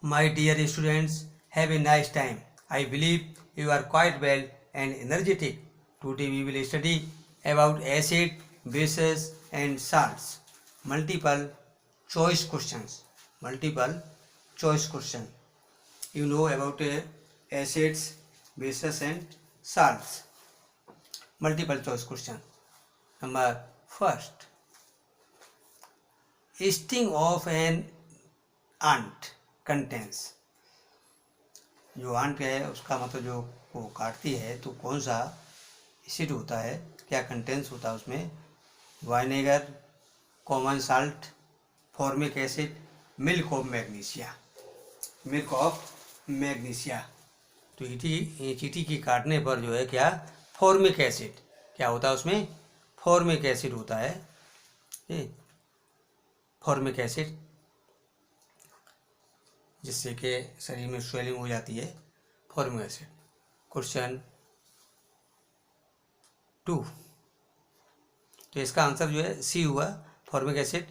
My dear students, have a nice time. I believe you are quite well and energetic. Today we will study about acid, bases and salts. Multiple choice questions. Multiple choice question. You know about acids, bases and salts. Multiple choice question. Number first. Sting of an ant contains. जो aunt है उसका मतलब जो वो काटती है तो कौन सा एसिड होता है, क्या कंटेंस होता है उसमें? Vinegar, common salt, formic acid, milk of magnesia. Milk of magnesia. तो चींटी की काटने पर जो है क्या, फॉर्मिक एसिड क्या होता है उसमें? फॉर्मिक एसिड होता है। फॉर्मिक एसिड जिससे कि शरीर में स्वेलिंग हो जाती है, फॉर्मिक एसिड। क्वेश्चन 2, तो इसका आंसर जो है सी हुआ, formic acid.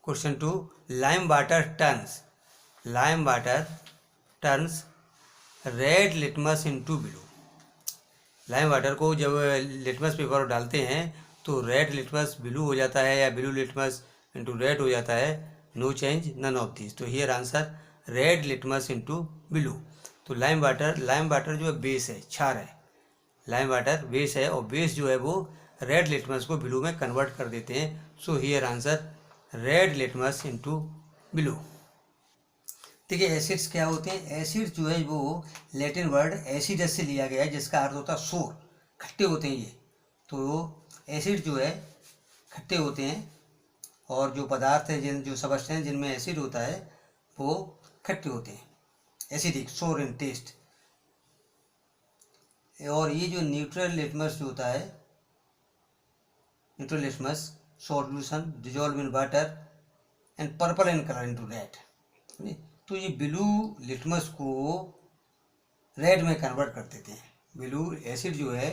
Question 2, lime water turns red litmus into blue. Lime water को जब लिटमस पेपर पर डालते हैं तो रेड लिटमस ब्लू हो जाता है या ब्लू लिटमस इनटू रेड हो जाता है। No change, none of this. तो here answer red litmus into blue. तो लाइम वाटर जो है बेस है, क्षार है। लाइम वाटर बेस है और बेस जो है वो रेड लिटमस को ब्लू में कन्वर्ट कर देते हैं। So here answer red litmus into blue. देखिए एसिड्स क्या होते हैं? एसिड्स जो है वो लैटिन वर्ड एसिडस से लिया गया है जिसका अर्थ होता है सोर, खट्टे होते हैं ये। तो एसिड जो है खट्टे होते हैं और जो पदार्थ है जो सबस्टेंस जिनमें एसिड होता है वो खट्टे होते हैं, एसिडिक, सोर इन टेस्ट। और ये जो न्यूट्रल लिटमस जो होता है, neutral litmus solution dissolve in water and purple in colour into red. तो ये ब्लू लिटमस को रेड में कन्वर्ट कर देते हैं। ब्लू एसिड जो है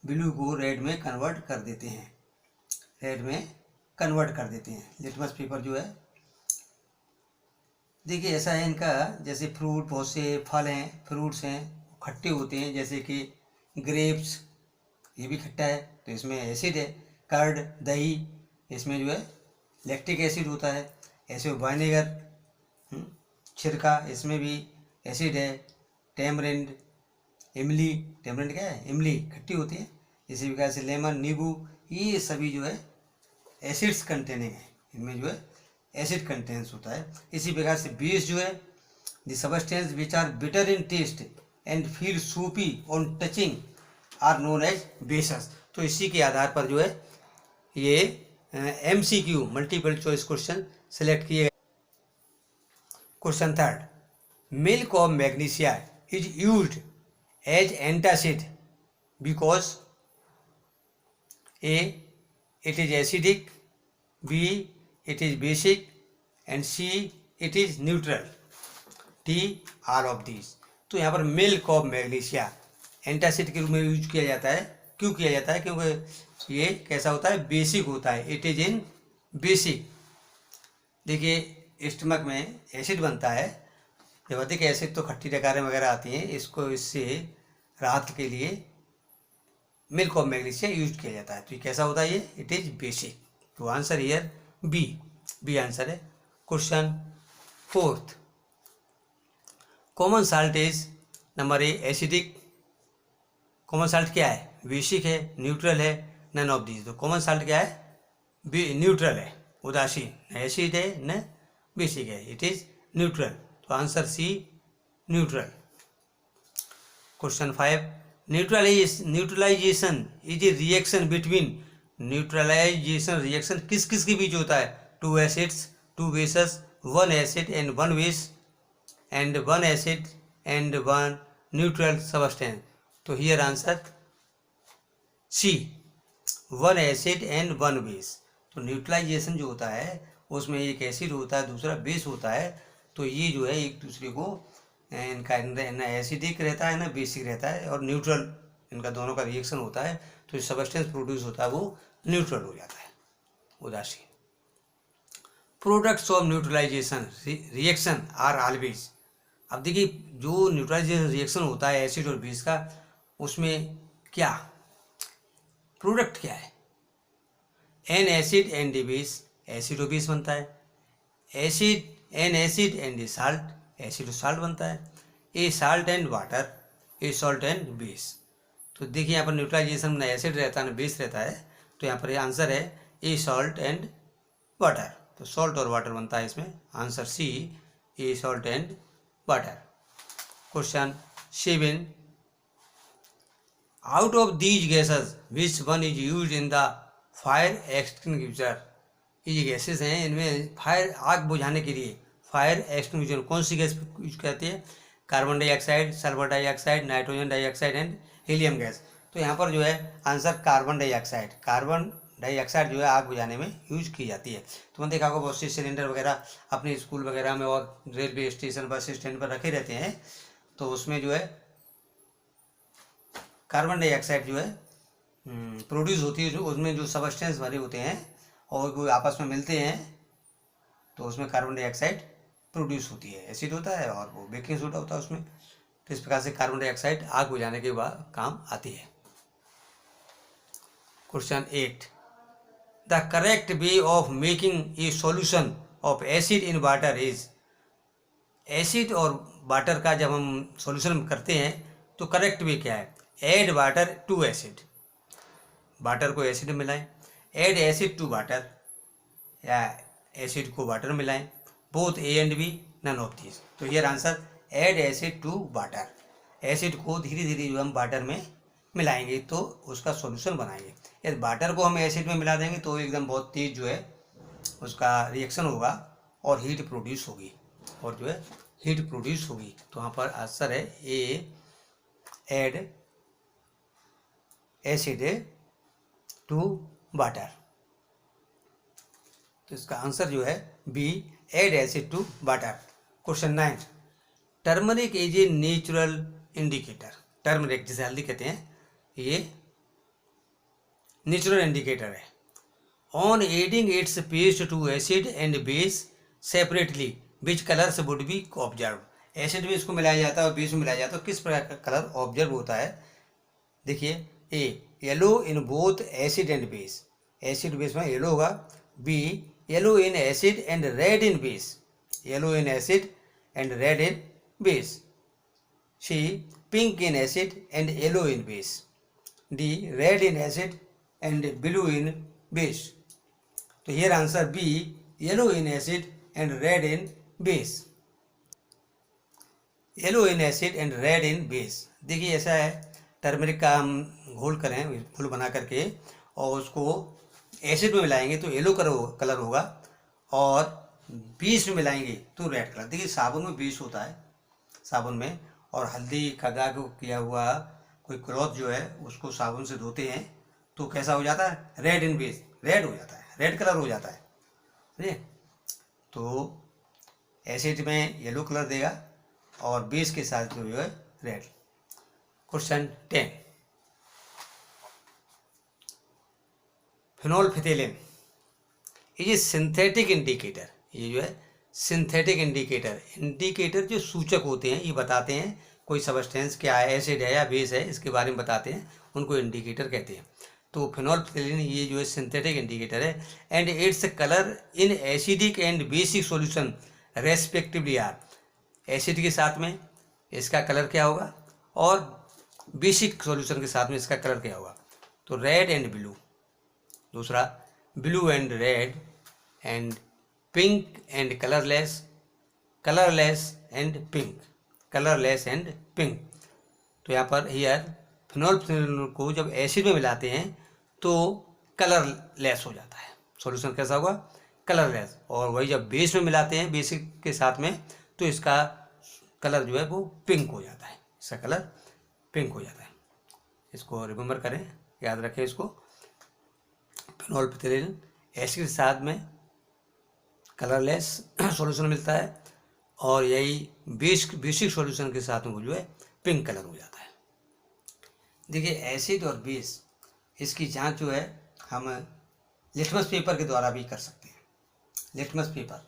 ब्लू को रेड में कन्वर्ट कर देते हैं, रेड में कन्वर्ट कर देते हैं लिटमस पेपर जो है। देखिए ऐसा है इनका, जैसे फ्रूट, बहुत से फल हैं, फ्रूट्स हैं, खट्टे होते हैं, जैसे कि ग्रेप्स, ये भी खट्टा है तो इसमें एसिड है। कर्ड, दही, इसमें जो है लैक्टिक एसिड होता है। ऐसे वाइनेगर, छिरका, इसमें भी एसिड है। टेमरिंड, इमली, टेमरिंड क्या है? इमली, खट्टी होती है। इसी प्रकार से लेमन, नींबू, ये सभी जो है एसिड्स कंटेनिंग है, इनमें जो है एसिड कंटेंस होता है। इसी प्रकार से बेस जो है the substance which are bitter in taste and feel soapy on touching are known as bases. तो इसी के आधार पर जो है ये MCQ multiple choice question select किए गए। Question 3, milk of magnesia is used as antacid because A, it is acidic, B, it is basic and C, it is neutral, D, all of these। तो यहाँ पर milk of magnesia antacid के रूप में use किया जाता है। क्यों किया जाता है? क्योंकि ये कैसा होता है? बेसिक होता है, इट इज इन बेसिक। देखिए स्टमक में एसिड बनता है, जब अधिक एसिड तो खट्टी डकारें वगैरह आती हैं, इसको इससे राहत के लिए मिल्क ऑफ मैग्नीशिया यूज किया जाता है। तो ये कैसा होता है? ये इट इज बेसिक। तो आंसर हियर बी आंसर है। Question 4, common salt is number A acidic. Common salt क्या है? बेसिक है, न्यूट्रल है, नन ऑफ दीज। तो कॉमन साल्ट क्या है? न्यूट्रल है, उदासीन, न एसिड है न बेसिक है, इट इज न्यूट्रल। तो answer C, neutral. Question 5, neutralization is a reaction between. Neutralization reaction किस किस के बीच होता है? 2 acids, 2 bases, 1 acid and 1 base and 1 acid and 1 neutral substance. तो here answer C, 1 acid and 1 base. तो न्यूट्रलाइजेशन जो होता है उसमें एक एसिड होता है, दूसरा बेस होता है। तो ये जो है एक दूसरे को, इनका ना एसिडिक रहता है ना बेसिक रहता है, और न्यूट्रल इनका दोनों का रिएक्शन होता है। तो जो सबस्टेंस प्रोड्यूस होता है वो न्यूट्रल हो जाता है, उदासीन। Products of neutralisation reaction are always. अब देखिए जो न्यूट्रलाइजेशन रिएक्शन होता है एसिड और बेस का, उसमें क्या प्रोडक्ट क्या है, an acid and base, acid और बेस बनता है, acid an acid and salt, acid और साल्ट बनता है, a salt and water, a salt and base. तो देखिए यहाँ पर न्यूट्रलाइजेशन में एसिड रहता है ना बेस रहता है, तो यहाँ पर आंसर है ए सॉल्ट एंड वाटर। तो सॉल्ट और वाटर बनता है इसमें, answer C a salt and water. Question 7, out of these gases which one is use in the fire extinguisher. ये गैसेस हैं, इनमें फायर आग बुझाने के लिए फायर एक्सटिंग्विशर कौन सी गैस यूज करती है, carbon dioxide, sulphur dioxide, nitrogen dioxide and helium gas. तो यहाँ पर जो है answer carbon dioxide, carbon dioxide जो है आग बुझाने में यूज की जाती है। तो मैंने देखा होगा बहुत से सिलेंडर वगैरह अपने स्कूल वगैरह में और रेलवे स्टेशन बस स्टैंड पर रखे रहते हैं, तो उसमें जो है कार्बन डाइऑक्साइड जो है प्रोड्यूस होती है, जो उसमें जो सबस्टेंस भरे होते हैं और वो आपस में मिलते हैं, तो उसमें कार्बन डाइऑक्साइड प्रोड्यूस होती है, एसिड होता है और वो बेकिंग सोडा होता है उसमें। तो इस प्रकार से कार्बन डाइऑक्साइड आग बुझाने के बाद काम आती है। Question 8, the correct way of making a solution of acid in water is. Acid और वाटर का जब हम सॉल्यूशन करते हैं तो करेक्ट वे क्या है, add water to acid, water को एसिड में मिलाएं, ऐड एसिड टू वाटर या एसिड को वाटर में मिलाएं, both A and B, none of this. तो ये answer add acid to water, acid को धीरे धीरे जो हम वाटर में मिलाएंगे तो उसका सॉल्यूशन बनाएंगे। यदि वाटर को हम एसिड में मिला देंगे तो एकदम बहुत तेज जो है उसका रिएक्शन होगा और हीट प्रोड्यूस होगी, और जो है हीट प्रोड्यूस होगी। तो वहाँ पर आंसर है A add acid to water. तो इसका आंसर जो है B add acid to water. Question 9, turmeric is a natural indicator. Turmeric जिसे हल्दी कहते हैं, ये नेचुरल इंडिकेटर है। On adding its paste to acid and base separately which colours would be observe. Acid में इसको मिलाया जाता है और बेस में मिलाया जाता है, तो किस प्रकार का कलर ऑब्जर्व होता है। देखिए, A yellow in both acid and base, acid base में येलो होगा। B yellow in acid and red in base, yellow in acid and red in base. C pink in acid and yellow in base. D red in acid and blue in base. तो here answer B yellow in acid and red in base, yellow in acid and red in base. देखिए ऐसा है, turmeric का हम घोल करें, घोल बना करके और उसको एसिड में मिलाएंगे तो येलो कलर होगा, और बीस में मिलाएंगे तो रेड कलर। देखिए साबुन में बीस होता है, साबुन में, और हल्दी खगा को किया हुआ कोई क्लॉथ जो है उसको साबुन से धोते हैं तो कैसा हो जाता है, रेड इन बेस, रेड हो जाता है, रेड कलर हो जाता है। ठीक, तो एसिड में येलो कलर देगा और बेस के साथ जो है रेड। क्वेश्चन 10, फिनोल्फिथिलीन ये सिंथेटिक इंडिकेटर, ये जो है सिंथेटिक इंडिकेटर, इंडिकेटर जो सूचक होते हैं, ये बताते हैं कोई सबस्टेंस क्या है, एसिड है या बेस है, इसके बारे में बताते हैं, उनको इंडिकेटर कहते हैं। तो फिनोल्फिथिलीन ये जो है सिंथेटिक इंडिकेटर है, and its colour in acidic and basic solution respectively are. Acid के साथ में इसका कलर क्या होगा और बेसिक सॉल्यूशन के साथ में इसका कलर क्या होगा। तो रेड एंड ब्लू, दूसरा blue and red, and pink and colourless, colourless and pink, colourless and pink. तो यहाँ पर हियर फिनोल्फिथिलीन को जब एसिड में मिलाते हैं तो कलरलेस हो जाता है, सॉल्यूशन कैसा होगा, कलरलेस। और वही जब बेस में मिलाते हैं बेसिक के साथ में तो इसका कलर जो है वो पिंक हो जाता है, इसका कलर पिंक हो जाता है। इसको रिमेंबर करें, याद रखें इसको। फिनोल्फिथिलीन एसिड के साथ में कलरलेस सॉल्यूशन मिलता है, और यही बेसिक सॉल्यूशन के साथ में वो जो है पिंक कलर हो जाता है। देखिए एसिड और बेस, इसकी जांच जो है हम लिटमस पेपर के द्वारा भी कर सकते हैं, लिटमस पेपर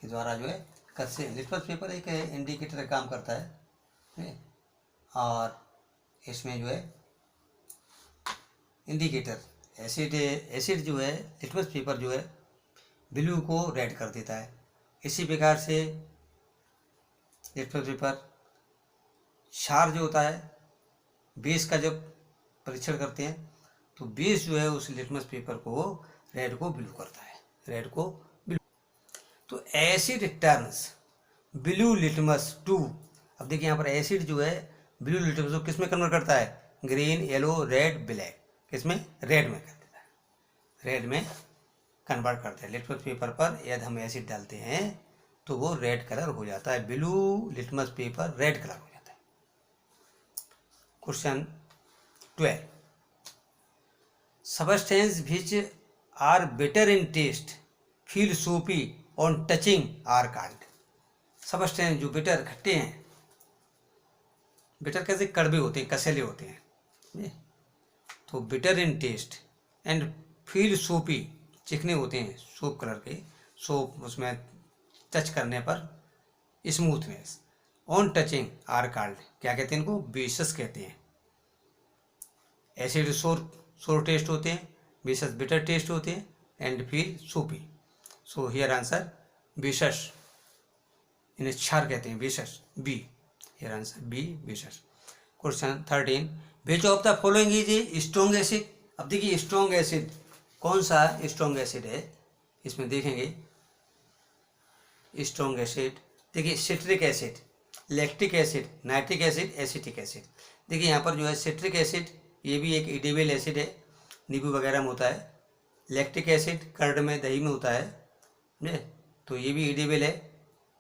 के द्वारा जो है कैसे लिटमस पेपर एक इंडिकेटर का काम करता है, ठीक है? और इसमें जो है इंडिकेटर एसिड जो है लिटमस पेपर जो है ब्लू को रेड कर देता है। इसी प्रकार से लिटमस पेपर क्षार जो होता है बेस का जब परीक्षण करते हैं तो बेस जो है उस लिटमस पेपर को रेड को ब्लू करता है, रेड को ब्लू। तो acid turns blue litmus to, अब देखिए यहाँ पर एसिड जो है ब्लू लिटमस को किस में कन्वर्ट करता है, ग्रीन, येलो, रेड, ब्लैक, किसमें, रेड में कर देता है, रेड में कन्वर्ट करते हैं। लिटमस पेपर पर यदि हम एसिड डालते हैं तो वो रेड कलर हो जाता है, blue litmus paper red colour हो जाता है। Question 12, substance which are bitter in taste feel soapy on touching are called. Substance जो बिटर खट्टे हैं, बिटर कैसे, कड़वे होते हैं, कसेले होते हैं, तो bitter in taste and feel soapy, चिकने होते हैं, सोप कलर के, सोप उसमें टच करने पर smoothness, on touching are called, क्या कहते हैं इनको, बेसस कहते हैं। एसिड सोर टेस्ट होते हैं, बेसस बिटर टेस्ट होते हैं, एंड फील सोपी। सो हियर आंसर बेसस, इन्हें क्षार कहते हैं, bases, B, here answer B, bases. Question 13, which of the following is a strong acid. अब देखिए स्ट्रॉन्ग एसिड कौन सा स्ट्रॉन्ग एसिड है, इसमें देखेंगे स्ट्रॉन्ग एसिड, देखिए citric acid, lactic acid, nitric acid, acetic acid. देखिए यहाँ पर जो है सिट्रिक एसिड ये भी एक एडिबल एसिड है, नींबू वगैरह में होता है। लैक्टिक एसिड कर्ड में, दही में होता है, तो ये भी एडिबल है।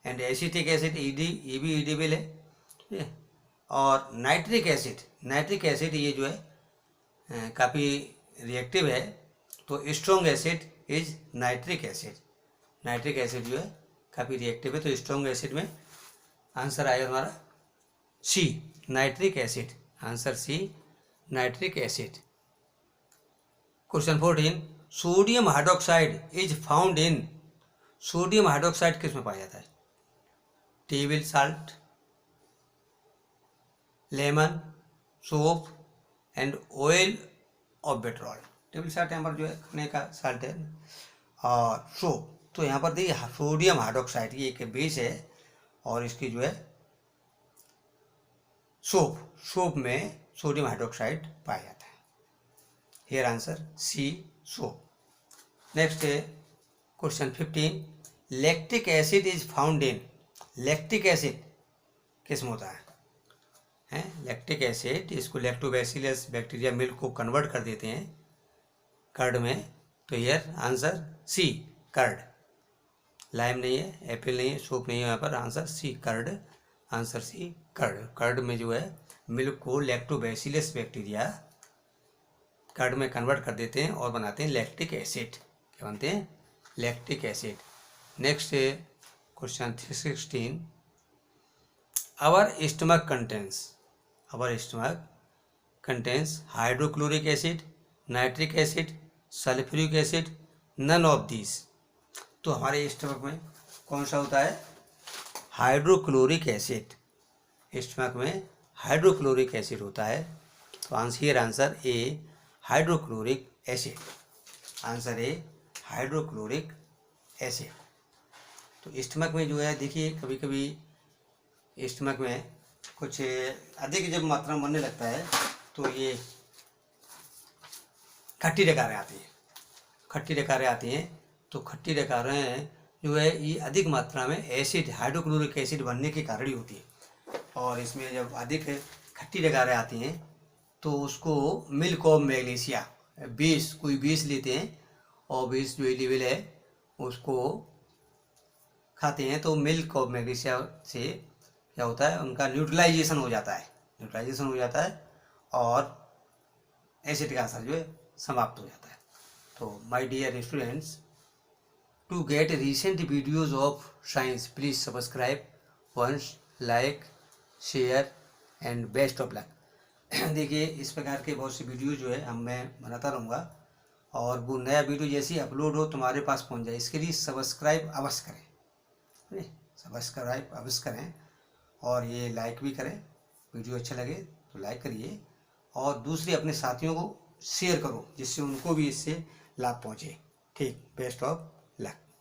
एंड एसिटिक एसिड ये भी एडिबल है, ठीक है। और नाइट्रिक एसिड ये जो है काफ़ी रिएक्टिव है, तो strong acid is nitric acid. Nitric acid जो है काफ़ी रिएक्टिव है, तो स्ट्रॉन्ग एसिड में आंसर आएगा हमारा C, nitric acid, answer C, nitric acid. Question 14, sodium hydroxide is found in, sodium hydroxide किस में पाया जाता है, table salt, lemon, soap and oil of petrol. Table salt यहाँ पर जो है खाने का साल्ट है, और सोप, तो यहाँ पर देखिए सोडियम हाइड्रोक्साइड ये एक बेस है, और इसकी जो है सोप में सोडियम हाइड्रोक्साइड पाया जाता है। Here answer C, soap. Next है question 15, lactic acid is found in, lactic acid किस में होता है, लैक्टिक एसिड, इसको लैक्टोबैसिलस बैक्टीरिया मिल्क को कन्वर्ट कर देते हैं कर्ड में, तो here answer C, curd. Lime नहीं है, एप्पल नहीं है, सोप नहीं है, यहाँ पर answer C, curd, answer C, curd. Curd में जो है मिल्क को लैक्टोबैसिलस बैक्टीरिया कर्ड में कन्वर्ट कर देते हैं और बनाते हैं लैक्टिक एसिड, क्या बनते हैं, लैक्टिक एसिड। नेक्स्ट है question 16, our stomach contains hydrochloric acid, nitric acid, sulphuric acid, none of this. तो हमारे स्टमक में कौन सा होता है, हाइड्रोक्लोरिक एसिड, स्टमक में हाइड्रोक्लोरिक एसिड होता है, तो answer answer A, hydrochloric acid, answer A, hydrochloric acid. तो स्टमक में जो है देखिए कभी कभी स्टमक में कुछ अधिक जब मात्रा में बनने लगता है तो ये खट्टी डकारें आती हैं, तो खट्टी डकारें जो है ये अधिक मात्रा में एसिड, हाइड्रोक्लोरिक एसिड बनने के कारण ही होती है। और इसमें जब अधिक खट्टी डकारें आती हैं तो उसको मिल्क ऑफ मैग्नीशिया, बेस, कोई बेस लेते हैं और बेस जो लेवल है उसको खाते हैं, तो मिल्क ऑफ मैग्नीशिया से क्या होता है, उनका न्यूट्रलाइजेशन हो जाता है और एसिड का असर जो है समाप्त हो जाता है। तो my dear students, to get recent videos of science please subscribe once, like, share and best of luck. देखिए इस प्रकार के बहुत सी वीडियो जो है मैं बनाता रहूँगा, और वो नया वीडियो जैसे ही अपलोड हो तुम्हारे पास पहुँच जाए, इसके लिए सब्सक्राइब अवश्य करें, सब्सक्राइब अवश्य करें और ये लाइक भी करें। वीडियो अच्छा लगे तो लाइक करिए और दूसरे अपने साथियों को शेयर करो जिससे उनको भी इससे लाभ पहुँचे। ठीक, बेस्ट ऑफ